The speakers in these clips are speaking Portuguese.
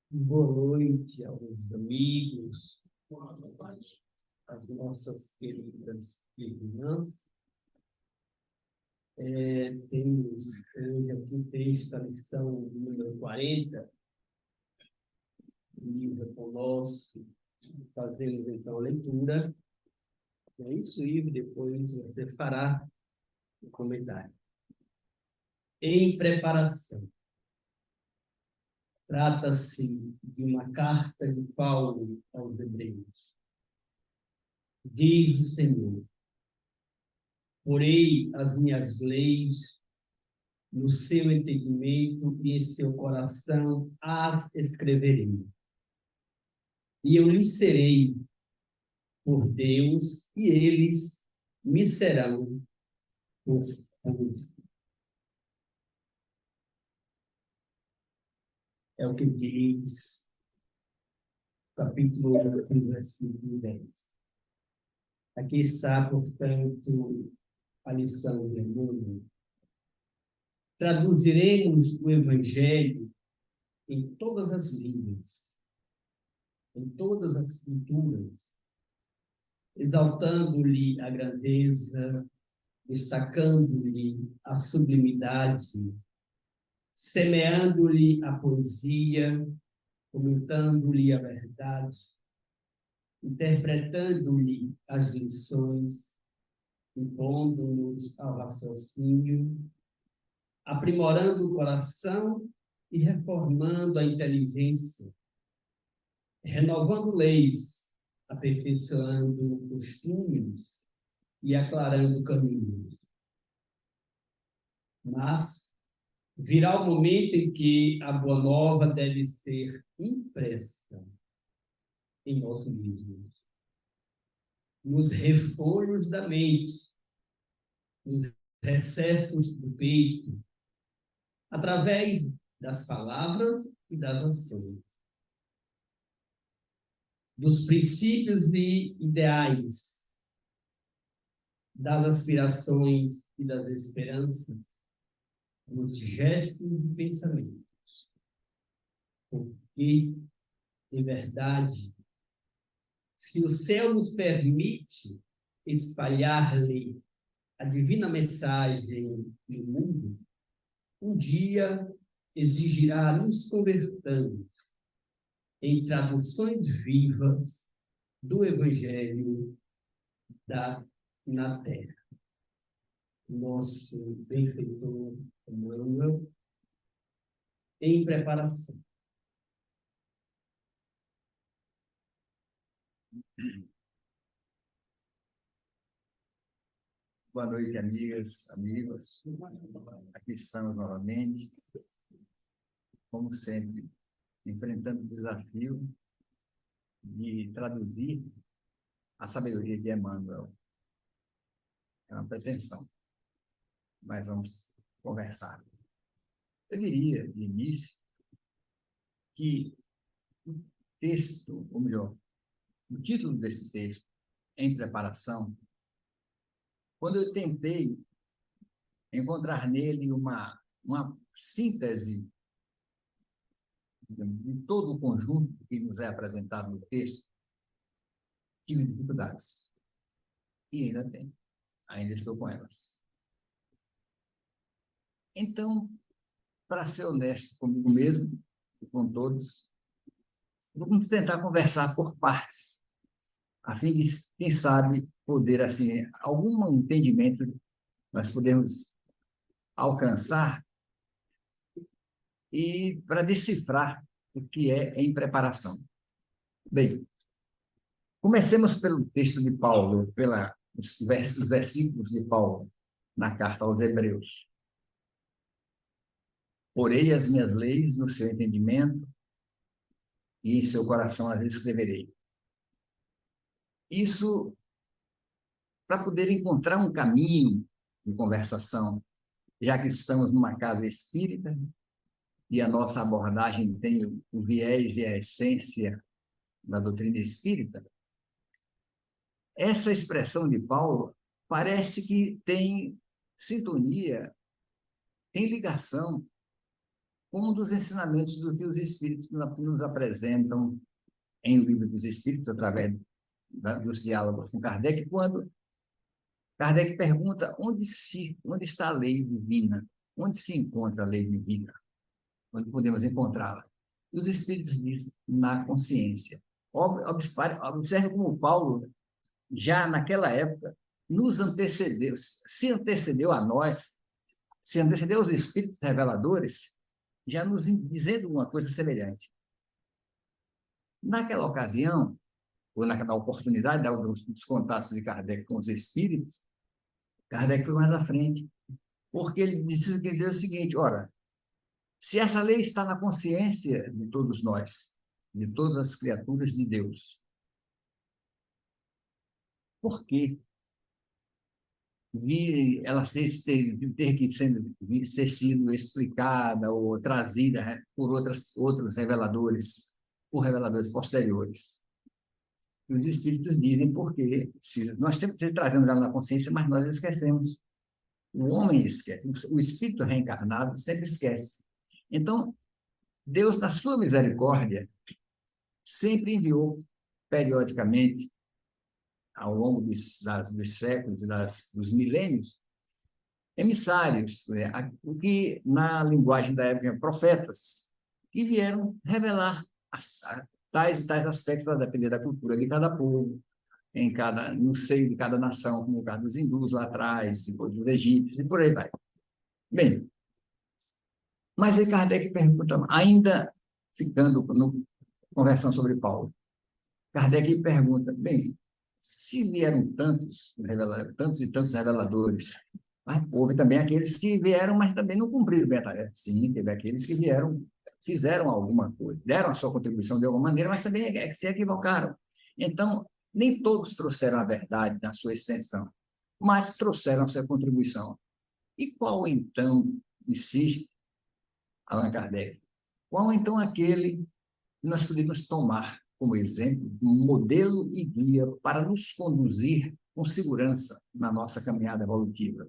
Boa noite aos amigos, às nossas queridas irmãs. Temos hoje aqui o texto da lição número 40, do livro conosco. Fazemos então a leitura. É isso, Ivo, depois você fará o comentário. Em preparação. Trata-se de uma carta de Paulo aos Hebreus. Diz o Senhor: porei as minhas leis no seu entendimento e em seu coração as escreverei. E eu lhes serei por Deus, e eles me serão por povo. É o que diz capítulo 1, versículo 10. Aqui está, portanto, a lição de hoje. Traduziremos o Evangelho em todas as línguas, em todas as culturas, exaltando-lhe a grandeza, destacando-lhe a sublimidade, semeando-lhe a poesia, comentando-lhe a verdade, interpretando-lhe as lições, impondo-nos ao raciocínio, aprimorando o coração e reformando a inteligência, renovando leis, aperfeiçoando costumes e aclarando caminhos. Mas virá o momento em que a boa nova deve ser impressa em nós mesmos, nos refolhos da mente, nos recessos do peito, através das palavras e das ações, dos princípios e ideais, das aspirações e das esperanças, nos gestos e pensamentos. Porque, em verdade, se o céu nos permite espalhar-lhe a divina mensagem no mundo, um dia exigirá nos convertamos em traduções vivas do Evangelho na Terra. Nosso benfeitor Emmanuel, em preparação. Boa noite, amigas, amigos. Aqui estamos novamente, como sempre, enfrentando o desafio de traduzir a sabedoria de Emmanuel. É uma pretensão, mas vamos conversar. Eu diria, de início, que o texto, ou melhor, o título desse texto, Em Preparação, quando eu tentei encontrar nele uma síntese de todo o conjunto que nos é apresentado no texto, tive dificuldades. E ainda tenho. Ainda estou com elas. Então, para ser honesto comigo mesmo e com todos, vamos tentar conversar por partes, a fim de, quem sabe, poder, assim, algum entendimento nós podemos alcançar e para decifrar o que é em preparação. Bem, comecemos pelo texto de Paulo, os versículos de Paulo na carta aos Hebreus. Porei as minhas leis no seu entendimento e em seu coração as escreverei. Isso para poder encontrar um caminho de conversação, já que estamos numa casa espírita e a nossa abordagem tem o viés e a essência da doutrina espírita. Essa expressão de Paulo parece que tem sintonia, tem ligação como um dos ensinamentos do que os Espíritos nos apresentam em O Livro dos Espíritos, através dos diálogos com Kardec, quando Kardec pergunta onde está a lei divina, onde se encontra a lei divina, onde podemos encontrá-la. E os Espíritos dizem, na consciência. Observe como Paulo, já naquela época, nos antecedeu, se antecedeu a nós, se antecedeu aos Espíritos reveladores, já nos dizendo uma coisa semelhante. Naquela ocasião, ou naquela oportunidade dos contatos de Kardec com os Espíritos, Kardec foi mais à frente, porque ele disse o seguinte, ora, se essa lei está na consciência de todos nós, de todas as criaturas de Deus, por que ela ter que ser sido explicada ou trazida por outros reveladores, por reveladores posteriores? Os Espíritos dizem porque nós sempre trazemos ela na consciência, mas nós esquecemos. O homem esquece, o espírito reencarnado sempre esquece. Então, Deus, na sua misericórdia, sempre enviou, periodicamente, ao longo dos séculos, dos milênios, emissários, o que, na linguagem da época, profetas, que vieram revelar tais e tais aspectos, a depender da cultura de cada povo, no seio de cada nação, como o caso dos hindus lá atrás, depois dos egípcios, e por aí vai. Bem, mas aí Kardec pergunta, ainda conversando sobre Paulo, Kardec pergunta, bem, se vieram tantos e tantos reveladores, mas houve também aqueles que vieram, mas também não cumpriram bem a tarefa. Sim, teve aqueles que vieram, fizeram alguma coisa, deram a sua contribuição de alguma maneira, mas também se equivocaram. Então, nem todos trouxeram a verdade na sua extensão, mas trouxeram a sua contribuição. E qual, então, insiste Allan Kardec, qual, então, aquele que nós podemos tomar como exemplo, modelo e guia para nos conduzir com segurança na nossa caminhada evolutiva?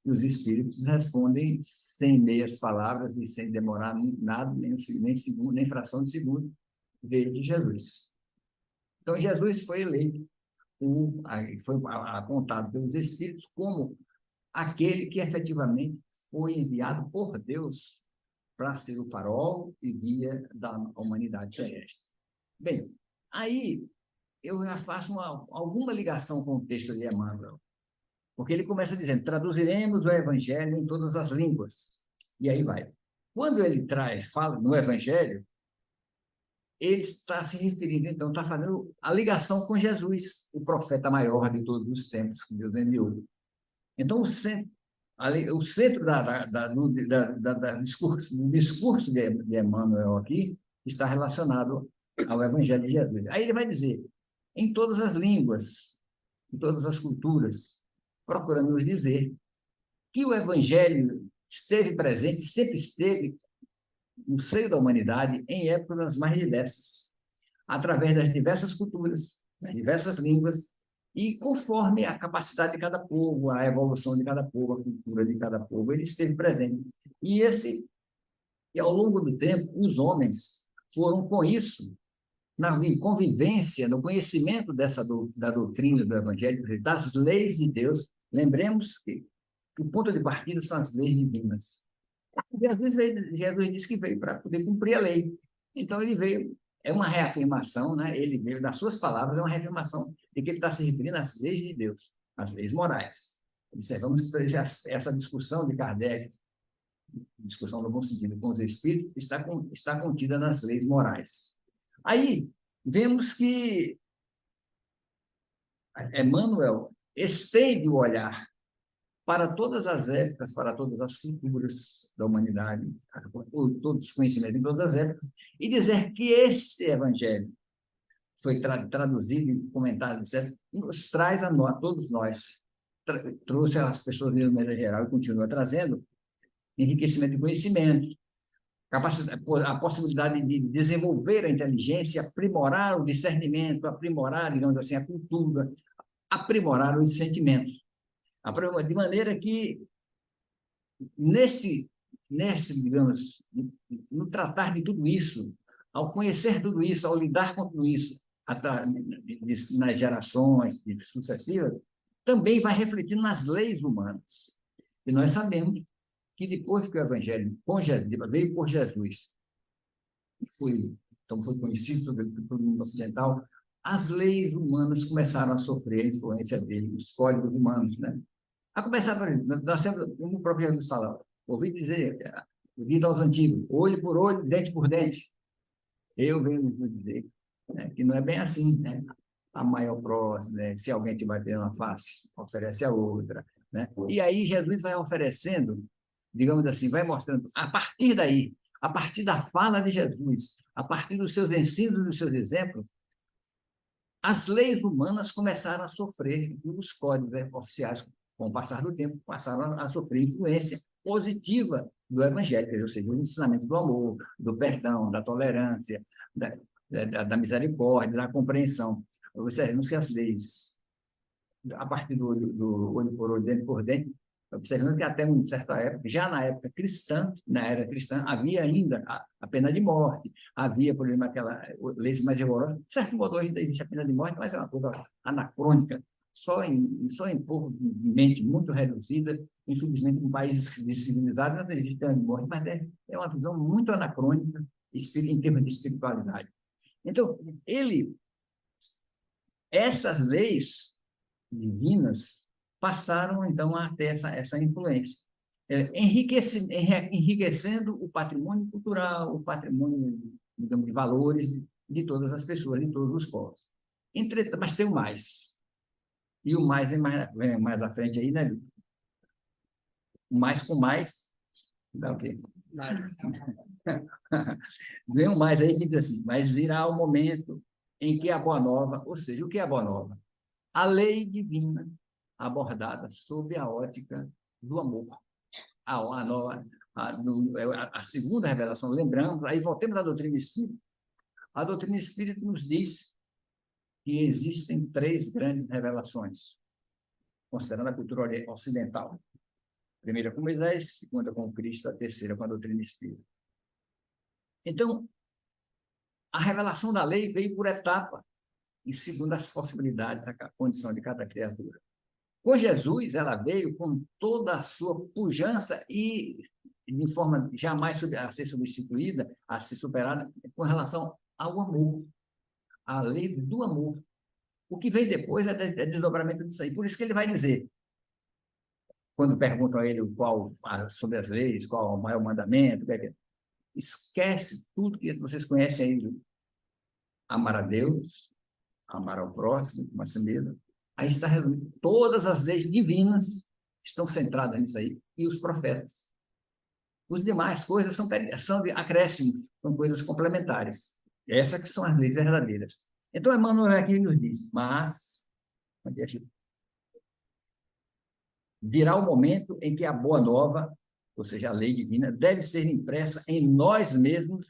E os Espíritos respondem sem meias palavras e sem demorar nada, nem segundo, nem fração de segundo, veio de Jesus. Então, Jesus foi eleito, foi apontado pelos Espíritos como aquele que efetivamente foi enviado por Deus para ser o farol e guia da humanidade terrestre. Bem, aí eu já faço alguma ligação com o texto de Emmanuel, porque ele começa dizendo, traduziremos o Evangelho em todas as línguas. E aí vai. Quando ele fala no Evangelho, ele está se referindo, então, está fazendo a ligação com Jesus, o profeta maior de todos os tempos que Deus enviou. Então, o centro do discurso de Emmanuel aqui está relacionado ao Evangelho de Jesus. Aí ele vai dizer, em todas as línguas, em todas as culturas, procurando nos dizer que o Evangelho esteve presente, sempre esteve no seio da humanidade em épocas mais diversas, através das diversas culturas, das diversas línguas, e conforme a capacidade de cada povo, a evolução de cada povo, a cultura de cada povo, ele esteve presente. E ao longo do tempo, os homens foram com isso, na convivência, no conhecimento da doutrina do Evangelho, das leis de Deus. Lembremos que o ponto de partida são as leis divinas. Jesus disse que veio para poder cumprir a lei. Então, ele veio, é uma reafirmação, né? Ele veio, das suas palavras, é uma reafirmação de que ele está se referindo às leis de Deus, às leis morais. Observamos essa discussão de Kardec, discussão no bom sentido, com os espíritos, está contida nas leis morais. Aí, vemos que Emmanuel estende o olhar para todas as épocas, para todas as culturas da humanidade, todos os conhecimentos em todas as épocas, e dizer que esse evangelho foi traduzido e comentado, etc., nos traz a todos nós, trouxe às pessoas de maneira geral e continua trazendo enriquecimento de conhecimento, a possibilidade de desenvolver a inteligência, aprimorar o discernimento, aprimorar, digamos assim, a cultura, aprimorar os sentimentos. De maneira que, nesse digamos, no tratar de tudo isso, ao conhecer tudo isso, ao lidar com tudo isso, nas gerações sucessivas, também vai refletir nas leis humanas. E nós sabemos que depois que o Evangelho veio por Jesus, então foi conhecido pelo mundo ocidental, as leis humanas começaram a sofrer a influência dele, os códigos humanos, né? A começar, por exemplo, nós temos, como o próprio Jesus fala, ouvi dizer, ouvido aos antigos, olho por olho, dente por dente. Eu venho dizer, né, que não é bem assim, né? A maior próxima, né? Se alguém te bater na face, oferece a outra, né? E aí Jesus vai oferecendo, digamos assim, vai mostrando, a partir daí, a partir da fala de Jesus, a partir dos seus ensinos, dos seus exemplos, as leis humanas começaram a sofrer, e os códigos, né, oficiais, com o passar do tempo, passaram a sofrer influência positiva do Evangelho, ou seja, o ensinamento do amor, do perdão, da tolerância, da misericórdia, da compreensão. Observemos que as leis, a partir do olho por olho, dente por dente, observando que até uma certa época, já na época cristã, na era cristã, havia ainda a pena de morte, havia, por exemplo, aquela leis mais rigorosas. De certo modo, hoje existe a pena de morte, mas é uma coisa anacrônica, só em povo de mente muito reduzida, infelizmente, em países civilizados não existe pena de morte, mas é uma visão muito anacrônica em termos de espiritualidade. Então, essas leis divinas passaram, então, a ter essa influência, enriquecendo o patrimônio cultural, o patrimônio, digamos, de valores de todas as pessoas, de todos os povos. Mas tem o mais. E o mais vem mais à frente aí, né? O mais com mais, dá o quê? Vem o mais aí que diz assim, mas virá o momento em que a Boa Nova, ou seja, o que é a Boa Nova? A lei divina abordada sob a ótica do amor. A segunda revelação, lembrando, aí voltemos à doutrina espírita. A doutrina espírita nos diz que existem 3 grandes revelações, considerando a cultura ocidental. A primeira com Moisés, a segunda com Cristo, a terceira com a doutrina espírita. Então, a revelação da lei veio por etapa, e segundo as possibilidades da condição de cada criatura. Com Jesus, ela veio com toda a sua pujança e de forma jamais a ser substituída, a ser superada, com relação ao amor, a lei do amor. O que vem depois é desdobramento disso aí. Por isso que ele vai dizer, quando perguntam a ele sobre as leis, qual é o maior mandamento, esquece tudo que vocês conhecem aí, amar a Deus, amar ao próximo, como a si mesmo. Aí está resumido. Todas as leis divinas estão centradas nisso aí, e os profetas. Os demais coisas são de acréscimos, são coisas complementares. Essas que são as leis verdadeiras. Então, Emmanuel aqui nos diz, mas virá o momento em que a Boa Nova, ou seja, a lei divina, deve ser impressa em nós mesmos,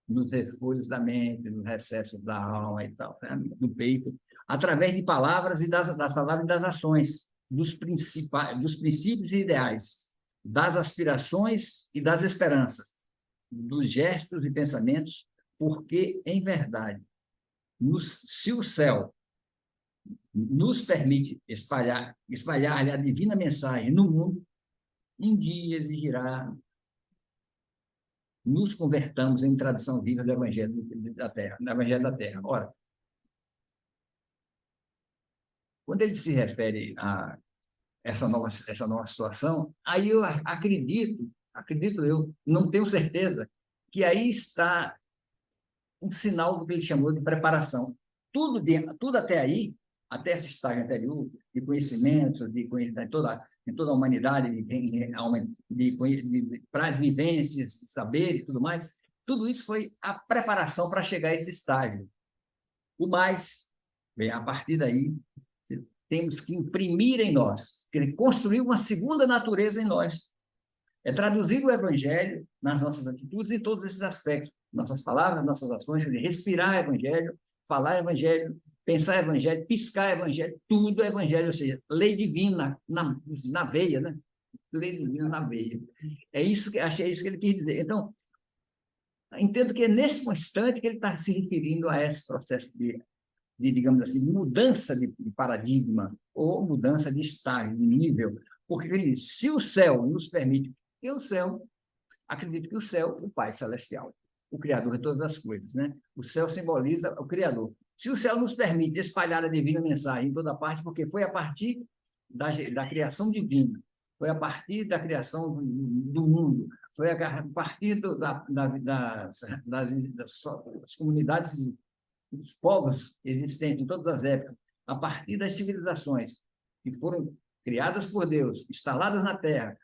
nos refolhos da mente, nos recessos da alma e tal, né? Do peito, através de palavras e das palavras e das ações, dos princípios e ideais, das aspirações e das esperanças, dos gestos e pensamentos, porque, em verdade, se o céu nos permite espalhar-lhe a divina mensagem no mundo, um dia exigirá nos convertamos em tradução viva do Evangelho da Terra, do Evangelho da Terra. Ora, quando ele se refere a essa nova situação, aí eu acredito eu, não tenho certeza, que aí está um sinal do que ele chamou de preparação. Tudo até aí, até esse estágio anterior, de conhecimento, de toda a humanidade, para vivências, saber e tudo mais, tudo isso foi a preparação para chegar a esse estágio. O mais, bem, a partir daí, temos que imprimir em nós, quer dizer, construir uma segunda natureza em nós. É traduzir o Evangelho nas nossas atitudes em todos esses aspectos, nossas palavras, nossas ações, respirar Evangelho, falar Evangelho, pensar Evangelho, piscar Evangelho, tudo é Evangelho, ou seja, lei divina na veia, né? lei divina na veia. É isso que ele quis dizer. Então, entendo que é nesse instante que ele está se referindo a esse processo de, digamos assim, mudança de paradigma ou mudança de estágio, de nível. Porque ele diz, se o céu nos permite, e o céu, acredito que o céu, o Pai Celestial, o Criador de todas as coisas, né? O céu simboliza o Criador. Se o céu nos permite espalhar a divina mensagem em toda parte, porque foi a partir da criação divina, foi a partir da criação do mundo, foi a partir das comunidades, dos povos existentes em todas as épocas, a partir das civilizações que foram criadas por Deus, instaladas na Terra.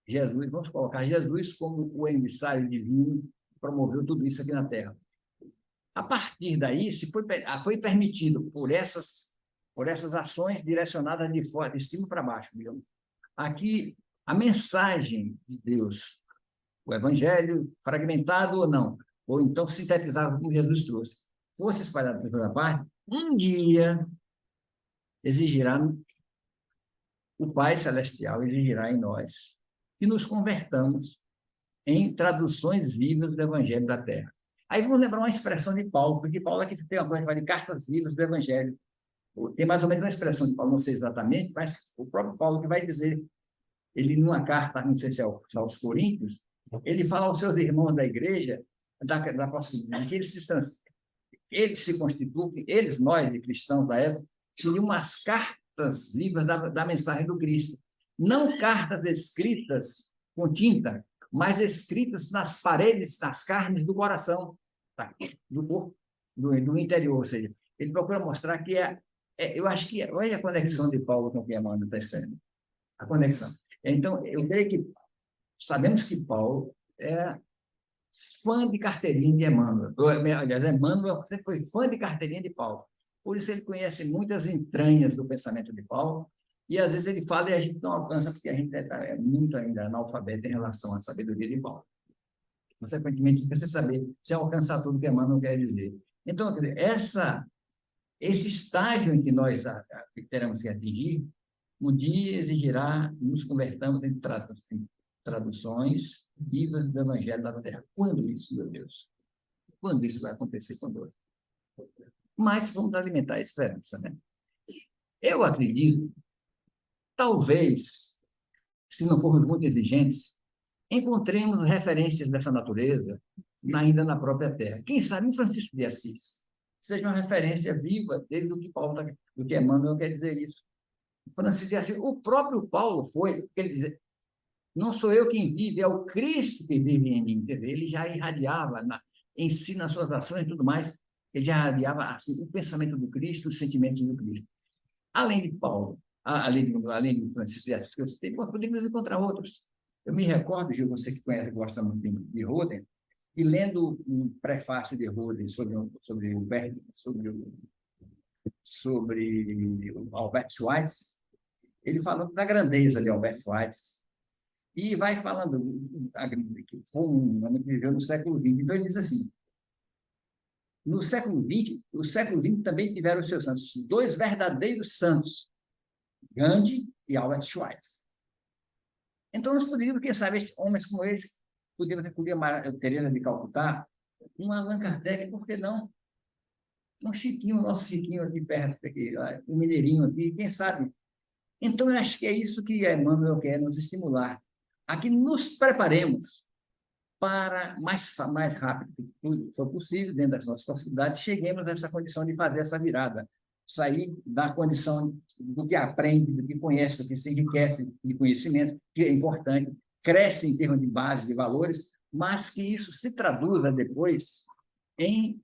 Jesus, vamos colocar Jesus como o emissário divino, promoveu tudo isso aqui na Terra. A partir daí, foi permitido por essas ações direcionadas de cima para baixo, digamos. Aqui, a mensagem de Deus, o evangelho, fragmentado ou não, ou então sintetizado como Jesus trouxe, fosse espalhado por toda parte, um dia exigirá, o Pai Celestial exigirá em nós que nos convertamos em traduções vivas do Evangelho da Terra. Aí vamos lembrar uma expressão de Paulo, porque Paulo aqui tem uma coisa de cartas vivas do Evangelho. Tem mais ou menos uma expressão de Paulo, não sei exatamente, mas o próprio Paulo que vai dizer, ele numa carta, não sei se é aos Coríntios, ele fala aos seus irmãos da igreja, da possibilidade que eles se constituem, nós, de cristãos da época, seriam umas cartas vivas da mensagem do Cristo. Não cartas escritas com tinta, mas escritas nas paredes, nas carnes do coração, tá? Do corpo, do interior. Ou seja, ele procura mostrar que eu acho que, olha a conexão de Paulo com o que Emmanuel está dizendo. A conexão. Então, eu creio que sabemos que Paulo é fã de carteirinha de Emmanuel. Aliás, Emmanuel sempre foi fã de carteirinha de Paulo. Por isso ele conhece muitas entranhas do pensamento de Paulo, e às vezes ele fala e a gente não alcança, porque a gente é muito ainda analfabeto em relação à sabedoria de Paulo. Consequentemente, precisa saber se alcançar tudo que Emmanuel quer dizer. Então, quer dizer, esse estágio em que nós teremos que atingir, um dia exigirá nos convertamos em traduções vivas do Evangelho da Terra. Quando isso, meu Deus? Quando isso vai acontecer conosco? Mas vamos alimentar a esperança, né? Eu acredito, talvez, se não formos muito exigentes, encontremos referências dessa natureza ainda na própria Terra. Quem sabe em Francisco de Assis seja uma referência viva desde o que Paulo, do que Emmanuel quer dizer isso. Francisco de Assis, o próprio Paulo foi, quer dizer, não sou eu quem vive, é o Cristo que vive em mim. Ele já irradiava em si, nas suas ações e tudo mais, ele já irradiava assim, o pensamento do Cristo, os sentimentos do Cristo. Além de Paulo, além de Francisco de Assis, que eu citei, podemos encontrar outros. Eu me recordo, Gil, você que conhece, gosta muito de Roden, e lendo um prefácio de Roden sobre o Albert Schweitzer, ele falando da grandeza de Albert Schweitzer, e vai falando que foi um homem que viveu no século XX. Então, ele diz assim, no século XX também tiveram os seus santos, dois verdadeiros santos, Gandhi e Albert Schweitzer. Então, nós poderíamos, quem sabe, homens como esse, poderíamos recolher a Teresa de Calcutá, um Allan Kardec, por que não? Um Chiquinho, nosso Chiquinho aqui perto, aqui, um mineirinho aqui, quem sabe? Então, eu acho que é isso que Emmanuel quer nos estimular, a que nos preparemos para, mais rápido que for possível, dentro das nossas possibilidades, cheguemos a essa condição de fazer essa virada, sair da condição do que aprende, do que conhece, do que se enriquece de conhecimento, que é importante, cresce em termos de base, de valores, mas que isso se traduza depois em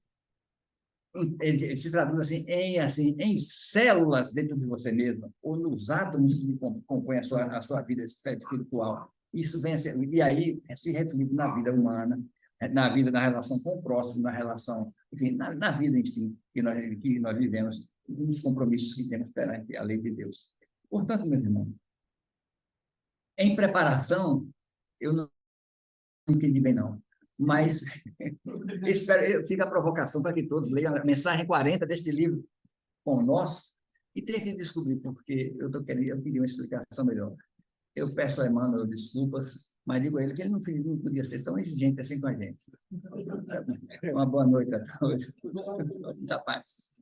células dentro de você mesmo, ou nos átomos que compõem a sua vida espiritual. Isso vem e aí se reflete na vida humana, na relação com o próximo, na relação, enfim, na vida em si que nós vivemos, nos compromissos que temos perante a lei de Deus. Portanto, meus irmãos, em preparação, eu não entendi bem, não. Mas fica a provocação para que todos leiam a mensagem 40 deste livro com nós e tentem descobrir, porque eu queria uma explicação melhor. Eu peço a Emmanuel desculpas, mas digo a ele que ele não podia ser tão exigente assim com a gente. Uma boa noite a todos. Muita paz.